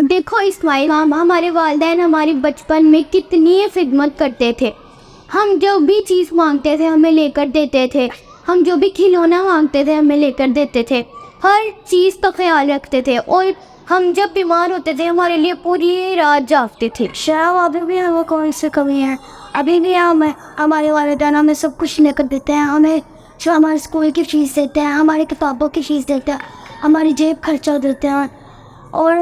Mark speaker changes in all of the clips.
Speaker 1: دیکھو اسماعیل، ہمارے والدین ہماری بچپن میں کتنی خدمت کرتے تھے. ہم جو بھی چیز مانگتے تھے ہمیں لے کر دیتے تھے، ہم جو بھی کھلونا مانگتے تھے ہمیں لے کر دیتے تھے، ہر چیز کا خیال رکھتے تھے، اور ہم جب بیمار ہوتے تھے ہمارے لیے پوری رات جاگتے تھے.
Speaker 2: شاید ابھی بھی ہمیں کون سی کمی ہے؟ ابھی بھی ہمارے والدین ہمیں سب کچھ لے کر دیتے ہیں، ہمیں جو ہمارے اسکول کی فیس دیتے ہیں، ہماری کتابوں کی فیس دیتے ہیں، ہماری جیب خرچہ دیتے ہیں، اور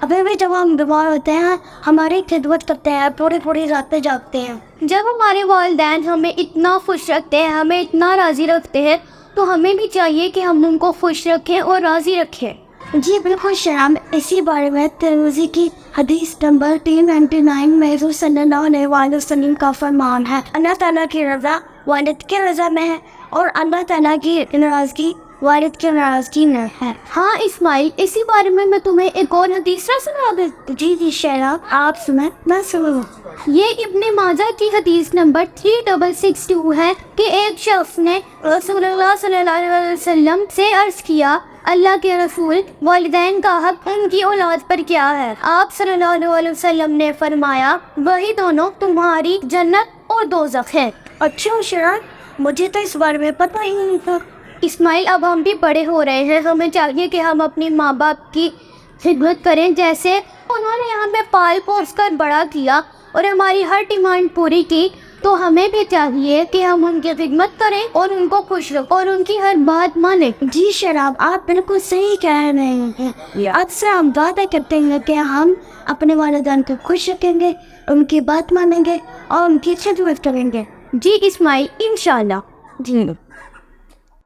Speaker 2: ابھی بھی جب ہم بیمار ہوتے ہیں ہماری خدمت کرتے ہیں، پوری راتیں جاگتے ہیں.
Speaker 1: جب ہمارے والدین ہمیں اتنا خوش رکھتے ہیں، ہمیں اتنا راضی رکھتے ہیں، تو ہمیں بھی چاہیے کہ ہم ان کو خوش رکھیں اور راضی رکھیں.
Speaker 2: جی بالکل شرام، اسی بارے میں ترمذی کی حدیث نمبر 399 میں حضور صلی اللہ علیہ وآلہ وسلم کا فرمان ہے، اللہ تعالیٰ کی رضا والد کی رضا میں ہے، اور اللہ تعالیٰ کی ناراضگی والد کی ناراضگی میں ہے.
Speaker 1: ہاں اسماعیل، اسی بارے میں تمہیں ایک اور حدیث سنا دوں.
Speaker 2: جی شرام، آپ سنیں، میں سنوں.
Speaker 1: یہ ابن ماجہ کی حدیث نمبر 3662 ہے کہ ایک شخص نے رسول اللہ صلی اللہ علیہ وسلم سے عرض کیا، اللہ کے رسول، والدین کا حق ان کی اولاد پر کیا ہے؟ آپ صلی اللہ علیہ وسلم نے فرمایا، وہی دونوں تمہاری جنت اور دوزخ ہے.
Speaker 2: اچھا شرام، مجھے تو اس بارے میں پتہ ہی نہیں تھا.
Speaker 1: اسماعیل، اب ہم بھی بڑے ہو رہے ہیں، ہمیں چاہیے کہ ہم اپنی ماں باپ کی خدمت کریں، جیسے انہوں نے ہمیں پال پوس کر بڑا کیا اور ہماری ہر ڈیمانڈ پوری کی، تو ہمیں بھی چاہیے کہ ہم ان کی خدمت کریں اور ان کو خوش رکھیں اور ان کی ہر بات مانیں.
Speaker 2: جی شراب، آپ بالکل صحیح کہہ رہے ہیں. اکثر ہم وعدہ کرتے ہیں کہ ہم اپنے والدین کو خوش رکھیں گے، ان کی بات مانیں گے اور ان کی خدمت کریں گے.
Speaker 1: جی اسماعیل، انشاءاللہ.
Speaker 2: جی.